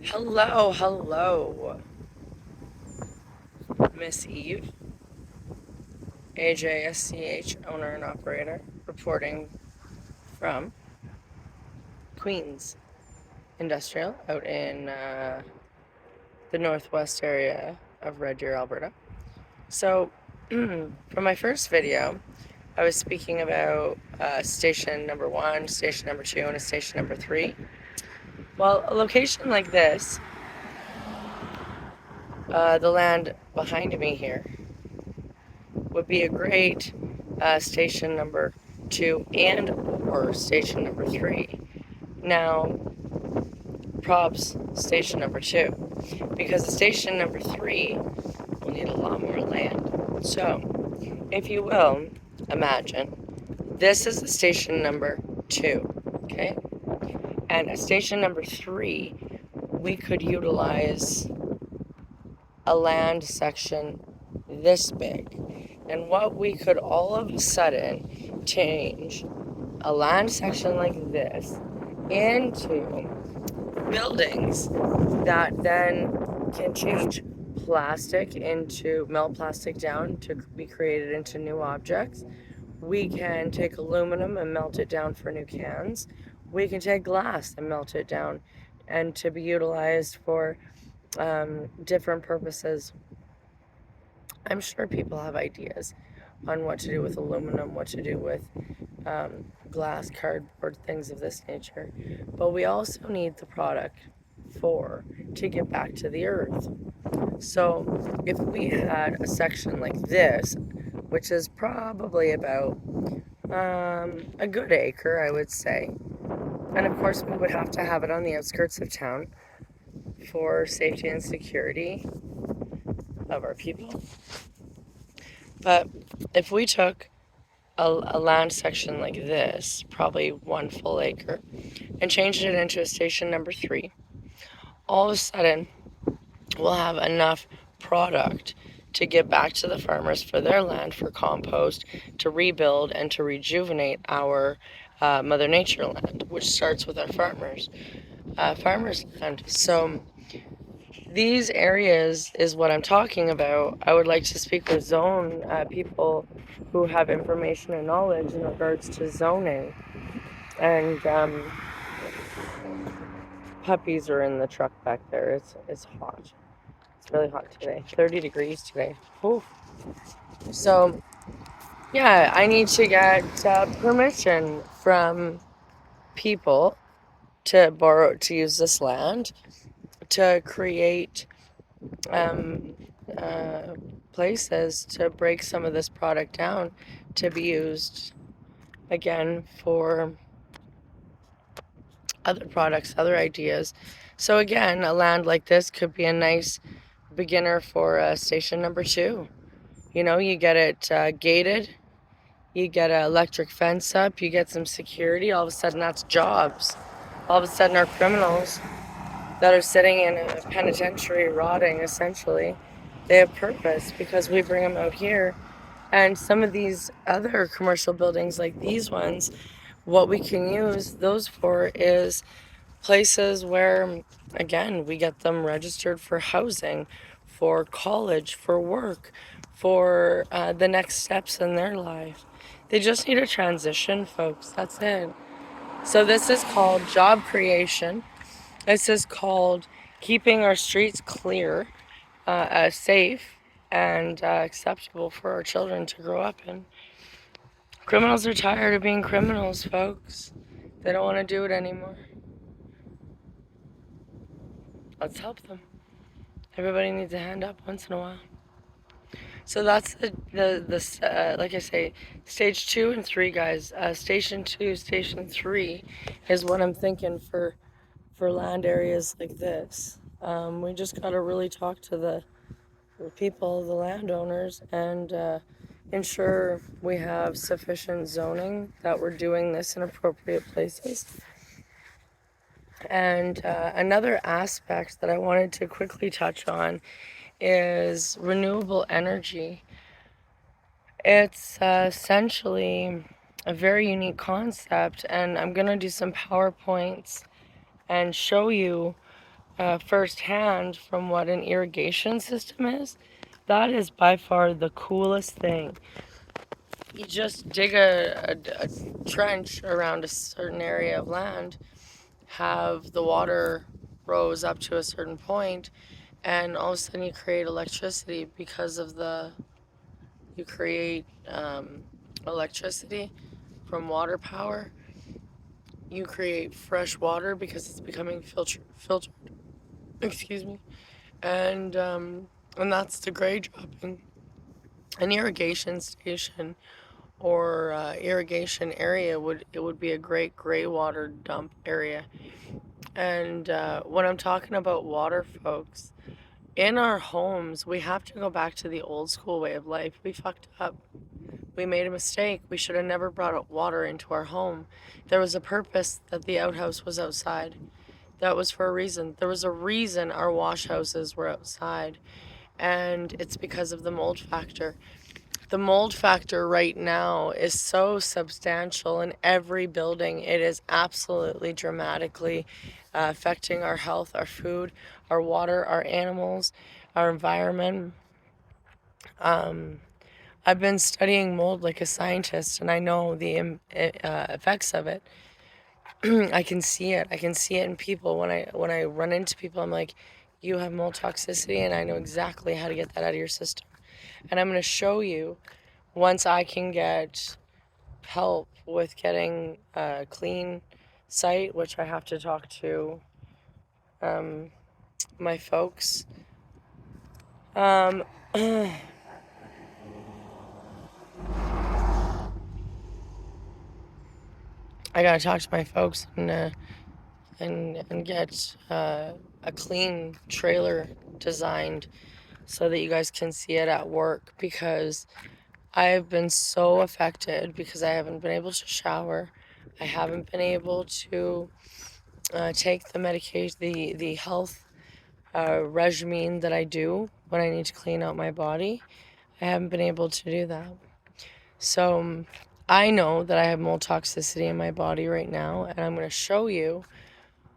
Hello, Miss Eve, AJSCH owner and operator, reporting from Queens Industrial out in the northwest area of Red Deer, Alberta. So, for my first video, I was speaking about station number one, station number two, and a station number three. Well, a location like this, the land behind me here, would be a great station number two and or station number three. Now, props station number two, because the station number three will need a lot more land. So, if you will, imagine this is the station number two, okay? And at station number three, we could utilize a land section this big. And what we could all of a sudden change a land section like this into buildings that then can change plastic into melt plastic down to be created into new objects. We can take aluminum and melt it down for new cans. We can take glass and melt it down and to be utilized for different purposes. I'm sure people have ideas on what to do with aluminum, what to do with glass, cardboard, things of this nature. But we also need the product to get back to the earth. So if we had a section like this, which is probably about a good acre, I would say, and of course we would have to have it on the outskirts of town for safety and security of our people. But if we took a land section like this, probably 1 full acre, and changed it into a station number three, all of a sudden we'll have enough product to get back to the farmers for their land for compost, to rebuild and to rejuvenate our Mother Nature land, which starts with our farmers land. So these areas is what I'm talking about. I would like to speak with zone people who have information and knowledge in regards to zoning. And puppies are in the truck back there. It's hot. It's really hot today. 30 degrees today. Oof. So yeah, I need to get permission from people to use this land to create um, uh, places to break some of this product down to be used again for other products, other ideas. So again, a land like this could be a nice beginner for station number two. You know, you get it gated, you get an electric fence up, you get some security. All of a sudden, that's jobs. All of a sudden, our criminals that are sitting in a penitentiary rotting, essentially, they have purpose because we bring them out here. And some of these other commercial buildings, like these ones, what we can use those for is places where, again, we get them registered for housing, for college, for work, for the next steps in their life. They just need a transition, folks. That's it. So this is called job creation. This is called keeping our streets clear, safe, and acceptable for our children to grow up in. Criminals are tired of being criminals, folks. They don't want to do it anymore. Let's help them. Everybody needs a hand up once in a while. So that's like I say, stage two and three, guys. Station two, station three is what I'm thinking for land areas like this. We just gotta really talk to the people, the landowners, and ensure we have sufficient zoning, that we're doing this in appropriate places. And another aspect that I wanted to quickly touch on is renewable energy. It's essentially a very unique concept, and I'm going to do some PowerPoints and show you firsthand from what an irrigation system is. That is by far the coolest thing. You just dig a trench around a certain area of land, have the water rose up to a certain point, and all of a sudden you create electricity because of you create electricity from water power. You create fresh water because it's becoming filtered. Excuse me. And that's the grade dropping. An irrigation station or irrigation area would be a great gray water dump area. And when I'm talking about water, folks, in our homes, we have to go back to the old school way of life. We fucked up. We made a mistake. We should have never brought water into our home. There was a purpose that the outhouse was outside. That was for a reason. There was a reason our wash houses were outside, and it's because of the mold factor. The mold factor right now is so substantial in every building. It is absolutely dramatically affecting our health, our food, our water, our animals, our environment. I've been studying mold like a scientist, and I know the effects of it. I can see it. I can see it in people. When I run into people, I'm like, you have mold toxicity, and I know exactly how to get that out of your system. And I'm going to show you once I can get help with getting a clean site, which I have to talk to my folks. I gotta talk to my folks and get a clean trailer designed so that you guys can see it at work, because I've been so affected because I haven't been able to shower. I haven't been able to take the medication, the health regimen that I do when I need to clean out my body. I haven't been able to do that. So I know that I have mold toxicity in my body right now, and I'm going to show you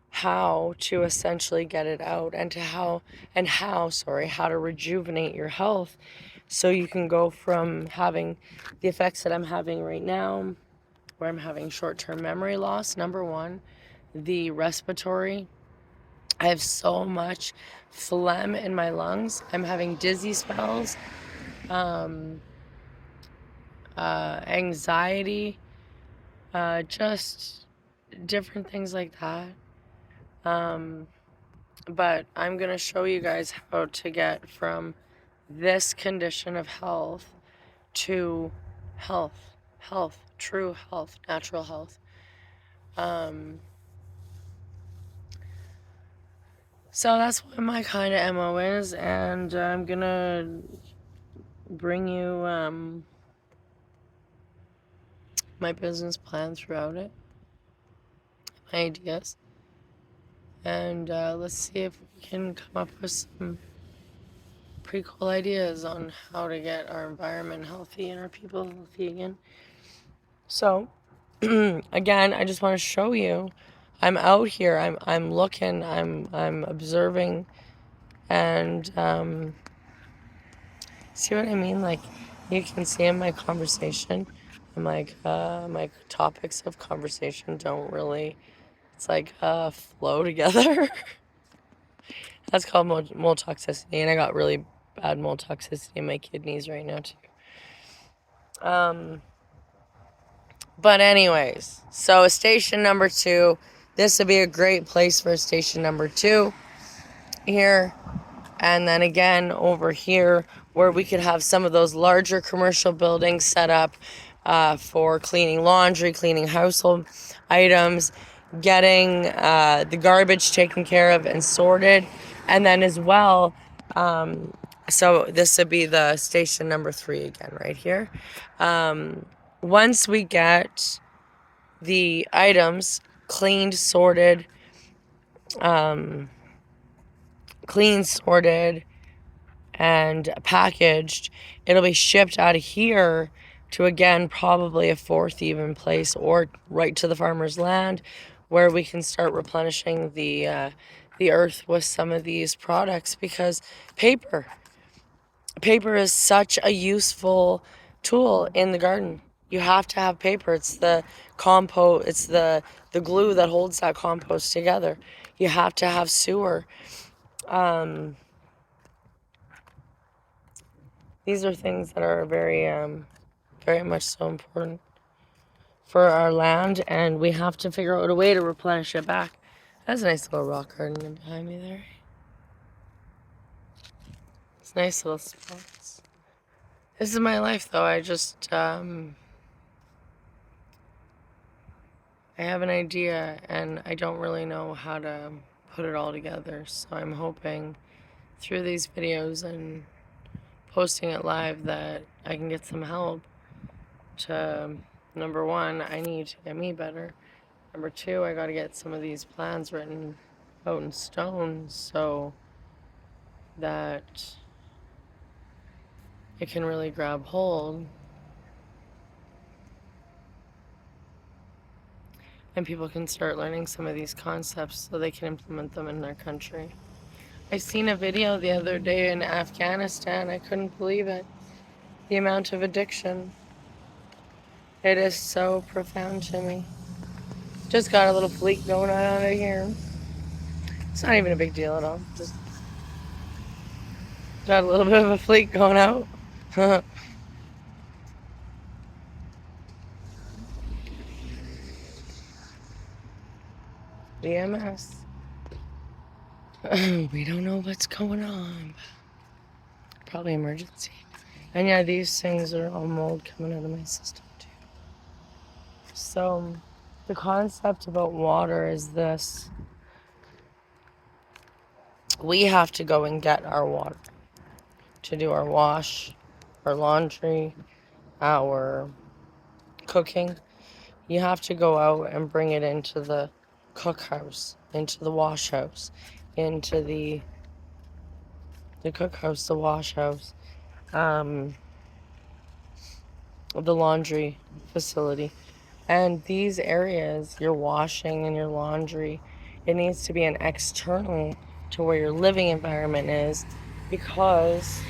how to essentially get it out, and how to rejuvenate your health, so you can go from having the effects that I'm having right now, where I'm having short-term memory loss, number one, the respiratory. I have so much phlegm in my lungs. I'm having dizzy spells, anxiety, just different things like that. But I'm going to show you guys how to get from this condition of health to health, true health, natural health. So that's what my kind of MO is, and I'm going to bring you my business plan throughout it, my ideas, and let's see if we can come up with some pretty cool ideas on how to get our environment healthy and our people healthy again. So again, I just want to show you I'm out here, I'm looking, I'm observing, and see what I mean? Like, you can see in my conversation, I'm like, my topics of conversation don't really, it's like, flow together. That's called mold toxicity, and I got really bad mold toxicity in my kidneys right now, too. But anyways, so station number 2, this would be a great place for station number 2 here. And then again over here, where we could have some of those larger commercial buildings set up for cleaning laundry, cleaning household items, getting the garbage taken care of and sorted. And then as well, so this would be the station number 3 again right here. Once we get the items cleaned, sorted, and packaged, it'll be shipped out of here to, again, probably a 4th even place, or right to the farmer's land, where we can start replenishing the the earth with some of these products, because paper is such a useful tool in the garden. You have to have paper. It's the compost, it's the glue that holds that compost together. You have to have sewer. These are things that are very much so important for our land, and we have to figure out a way to replenish it back. That's a nice little rock garden behind me there. It's nice little spots. This is my life, though. I just, I have an idea, and I don't really know how to put it all together. So I'm hoping through these videos and posting it live that I can get some help to, number one, I need to get me better. Number two, I got to get some of these plans written out in stone so that it can really grab hold and people can start learning some of these concepts so they can implement them in their country. I seen a video the other day in Afghanistan. I couldn't believe it. The amount of addiction. It is so profound to me. Just got a little fleek going on out of here. It's not even a big deal at all. Just got a little bit of a fleek going out. EMS. We don't know what's going on. Probably emergency. And yeah, these things are all mold coming out of my system too. So the concept about water is this. We have to go and get our water to do our wash, our laundry, our cooking. You have to go out and bring it into the cookhouse, into the wash house, into the cookhouse, the wash house, the laundry facility. And these areas, your washing and your laundry, it needs to be an external to where your living environment is, because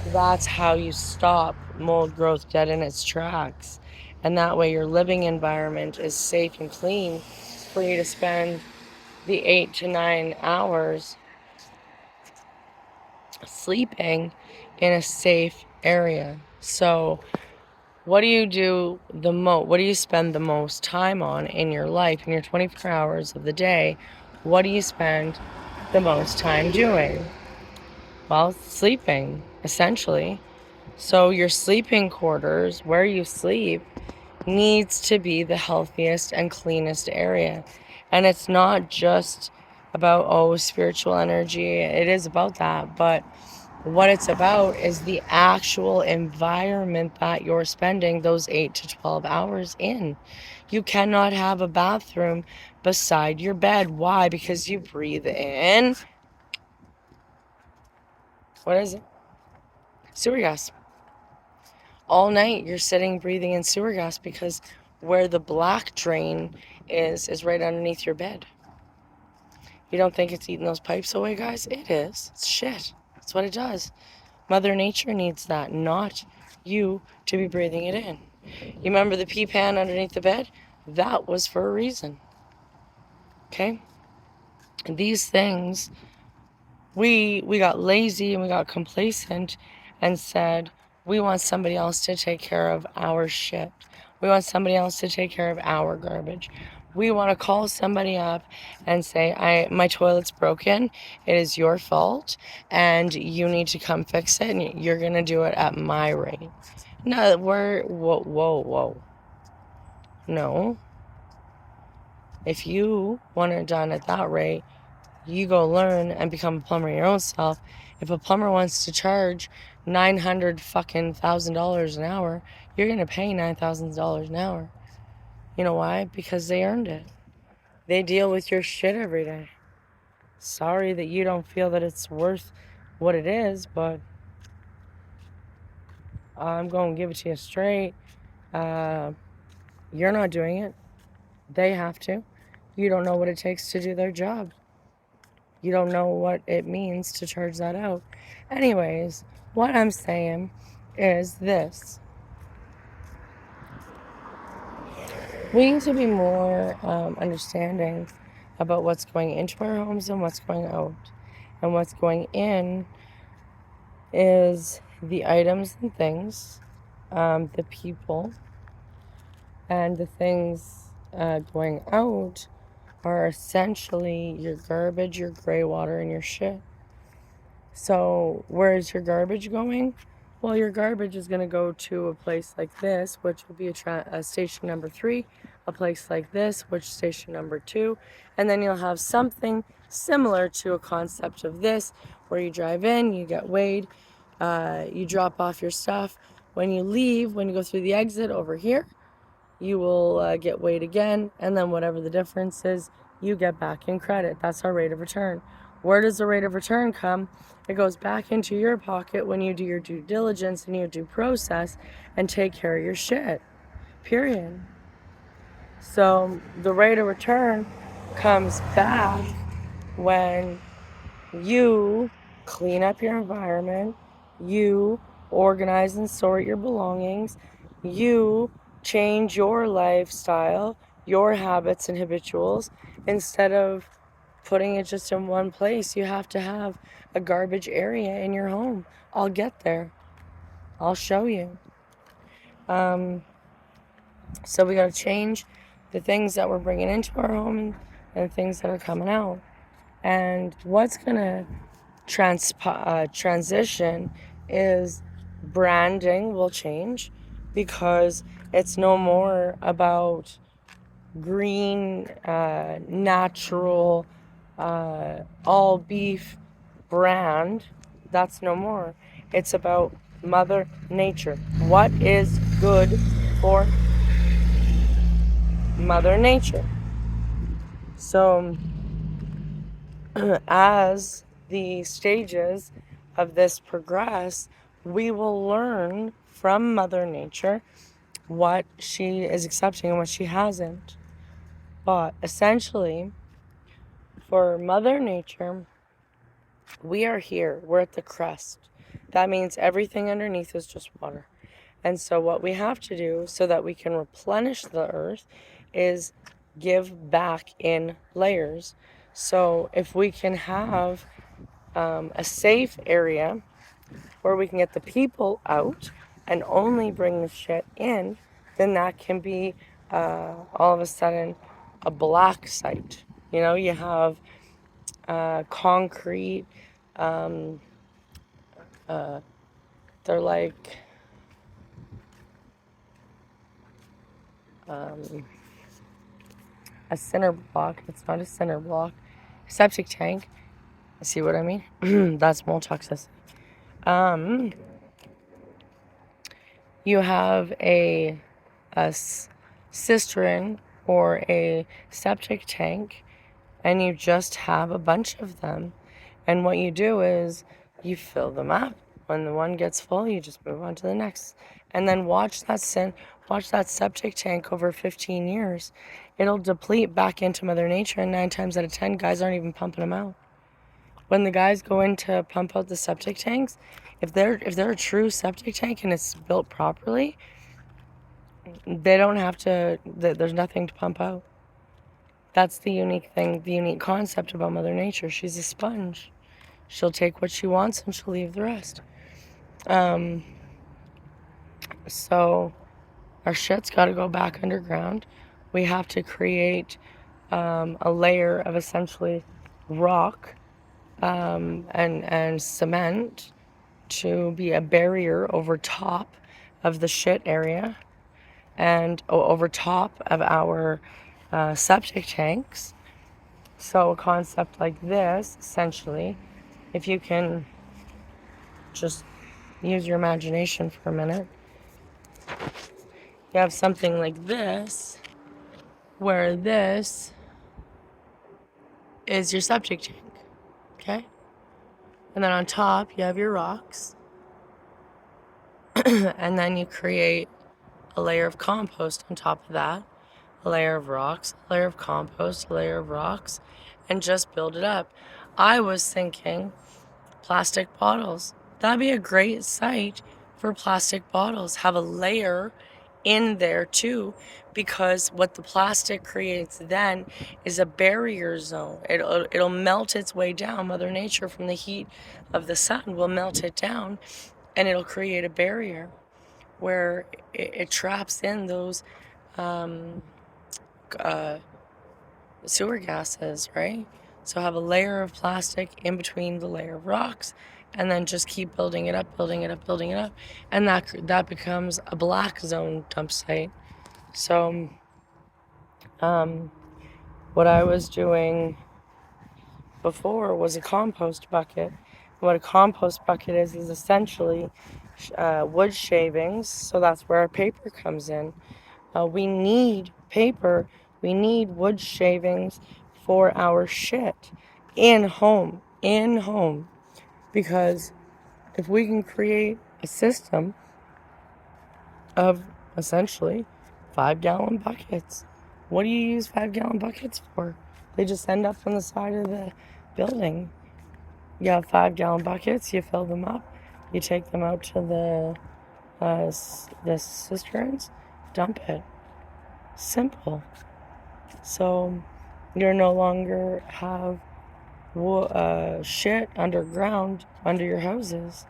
that's how you stop mold growth dead in its tracks. And that way your living environment is safe and clean for you to spend the 8 to 9 hours sleeping in a safe area. So what do you do what do you spend the most time on in your life, in your 24 hours of the day? What do you spend the most time doing? Well, sleeping, essentially. So your sleeping quarters, where you sleep, needs to be the healthiest and cleanest area. And it's not just about, spiritual energy. It is about that. But what it's about is the actual environment that you're spending those 8 to 12 hours in. You cannot have a bathroom beside your bed. Why? Because you breathe in. What is it? Sewer gas. All night you're sitting breathing in sewer gas because where the black drain is right underneath your bed. You don't think it's eating those pipes away, guys? It is. It's shit. That's what it does. Mother Nature needs that, not you to be breathing it in. You remember the pee pan underneath the bed? That was for a reason. Okay? And these things, we got lazy and we got complacent and said, we want somebody else to take care of our shit. We want somebody else to take care of our garbage. We want to call somebody up and say, my toilet's broken. It is your fault, and you need to come fix it, and you're going to do it at my rate. No, whoa. No. If you want it done at that rate, you go learn and become a plumber your own self. If a plumber wants to charge $900,000 an hour, you're going to pay $9,000 an hour. You know why? Because they earned it. They deal with your shit every day. Sorry that you don't feel that it's worth what it is, but I'm going to give it to you straight. You're not doing it. They have to. You don't know what it takes to do their job. You don't know what it means to charge that out. Anyways, what I'm saying is this. We need to be more understanding about what's going into our homes and what's going out. And what's going in is the items and things, the people, and the things going out are essentially your garbage, your gray water, and your shit. So where is your garbage going? Well, your garbage is going to go to a place like this, which will be a station number 3, a place like this, which is station number 2, and then you'll have something similar to a concept of this, where you drive in, you get weighed, you drop off your stuff. When you leave, when you go through the exit over here, you will get weighed again, and then whatever the difference is, you get back in credit. That's our rate of return. Where does the rate of return come? It goes back into your pocket when you do your due diligence and your due process and take care of your shit. Period. So the rate of return comes back when you clean up your environment, you organize and sort your belongings, you change your lifestyle, your habits and habituals. Instead of putting it just in one place, you have to have a garbage area in your home. I'll get there. I'll show you. So we got to change the things that we're bringing into our home and the things that are coming out. And what's going to transition is branding will change, because it's no more about green, natural, all beef brand. That's no more. It's about Mother Nature. What is good for Mother Nature? So as the stages of this progress, we will learn from Mother Nature what she is accepting and what she hasn't. But essentially, for Mother Nature, we are here. We're at the crest. That means everything underneath is just water. And so what we have to do so that we can replenish the earth is give back in layers. So if we can have a safe area where we can get the people out and only bring the shit in, then that can be all of a sudden a black site. You know, you have concrete, they're like a cinder block. It's not a cinder block. Septic tank. See what I mean? That's mold toxicity. You have a cistern or a septic tank, and you just have a bunch of them. And what you do is you fill them up. When the one gets full, you just move on to the next. And then watch that septic tank over 15 years. It'll deplete back into Mother Nature, and 9 times out of 10, guys aren't even pumping them out. When the guys go in to pump out the septic tanks, if they're a true septic tank and it's built properly, they don't have to, there's nothing to pump out. That's the unique thing, the unique concept about Mother Nature. She's a sponge. She'll take what she wants and she'll leave the rest. So our shit's got to go back underground. We have to create a layer of essentially rock and cement to be a barrier over top of the shit area and over top of our septic tanks. So a concept like this, essentially, if you can just use your imagination for a minute, you have something like this, where this is your septic tank, okay? And then on top, you have your rocks. And then you create a layer of compost on top of that, a layer of rocks, a layer of compost, a layer of rocks, and just build it up. I was thinking plastic bottles. That'd be a great site for plastic bottles. Have a layer in there too, because what the plastic creates then is a barrier zone. It'll melt its way down. Mother Nature, from the heat of the sun, will melt it down, and it'll create a barrier where it traps in those sewer gases, right? So have a layer of plastic in between the layer of rocks, and then just keep building it up, building it up, building it up, and that becomes a black zone dump site. So what I was doing before was a compost bucket. What a compost bucket is essentially wood shavings. So that's where our paper comes in. We need paper. We need wood shavings for our shit in home. Because if we can create a system of essentially 5-gallon buckets, what do you use 5-gallon buckets for? They just end up on the side of the building. You have 5-gallon buckets, you fill them up, you take them out to the cisterns, dump it. Simple. So you're no longer have shit underground under your houses.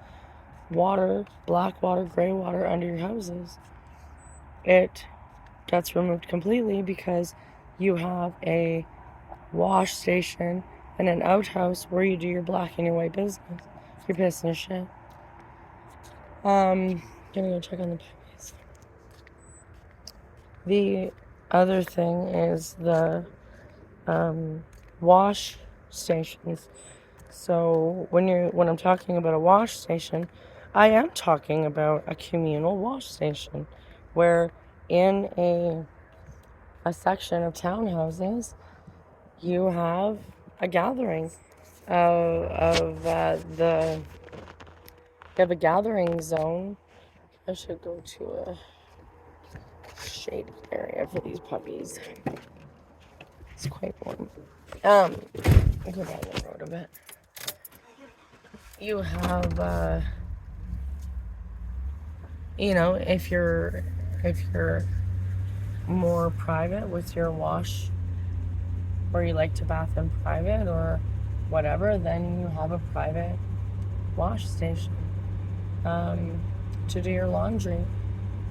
Water, black water, gray water under your houses. It gets removed completely because you have a wash station and an outhouse where you do your black and your white business. Your piss and shit. Gonna go check on the puppies. The other thing is the wash stations. So when I'm talking about a wash station, I am talking about a communal wash station where in a section of townhouses you have a gathering of you have a gathering zone. I should go to a shady area for these puppies. It's quite warm. I'll go down the road a bit. You have, if you're more private with your wash, or you like to bath in private or whatever, then you have a private wash station to do your laundry.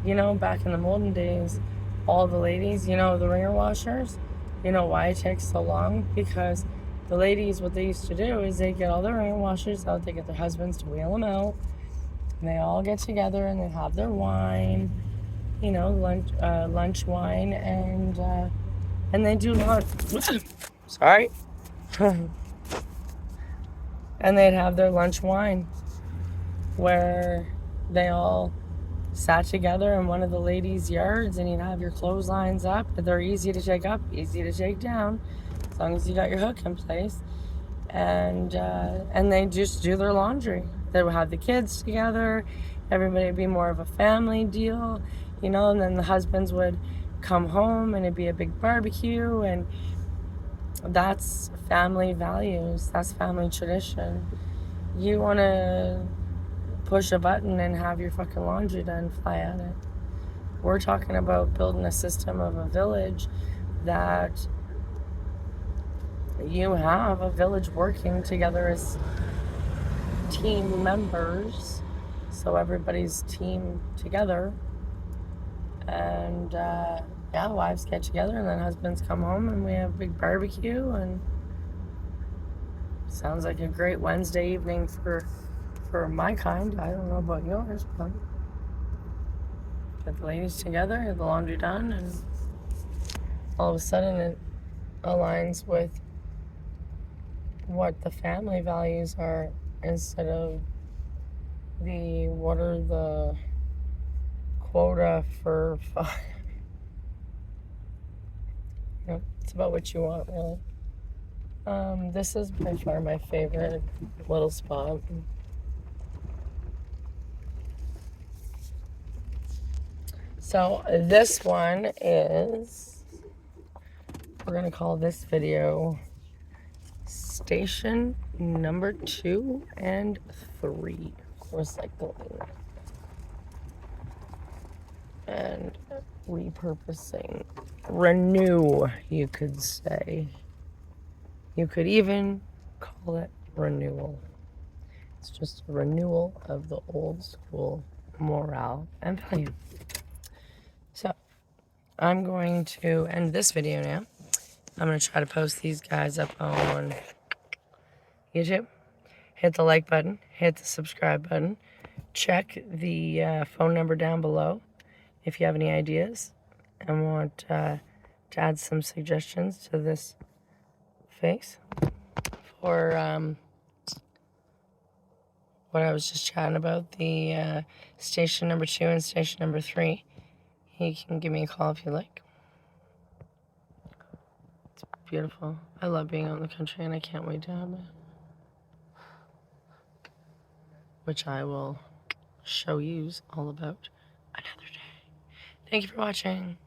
Back in the olden days, all the ladies, the ringer washers, why it takes so long? Because the ladies, what they used to do is they get all their ringer washers out, they get their husbands to wheel them out, and they all get together and they have their wine, lunch wine, and they do lunch. Sorry. And they'd have their lunch wine where they all sat together in one of the ladies' yards, and you'd have your clotheslines up. They're easy to take up, easy to take down, as long as you got your hook in place. And they just do their laundry. They would have the kids together. Everybody would be more of a family deal, and then the husbands would come home and it'd be a big barbecue, and that's family values. That's family tradition. You want to push a button and have your fucking laundry done, fly at it. We're talking about building a system of a village that you have a village working together as team members. So everybody's team together. And wives get together and then husbands come home and we have a big barbecue, and sounds like a great Wednesday evening for my kind. I don't know about yours, but get the ladies together, get the laundry done, and all of a sudden it aligns with what the family values are, instead of what are the quota for it's about what you want, really. This is by far my favorite little spot. So this one is, we're going to call this video station number 2 and 3. Recycling and repurposing. Renew, you could say. You could even call it renewal. It's just a renewal of the old school morale and value. So, I'm going to end this video now. I'm going to try to post these guys up on YouTube. Hit the like button, hit the subscribe button. Check the phone number down below if you have any ideas and want to add some suggestions to this face for what I was just chatting about, the station number 2 and station number 3. You can give me a call if you like. It's beautiful. I love being out in the country and I can't wait to have it. Which I will show yous all about another day. Thank you for watching.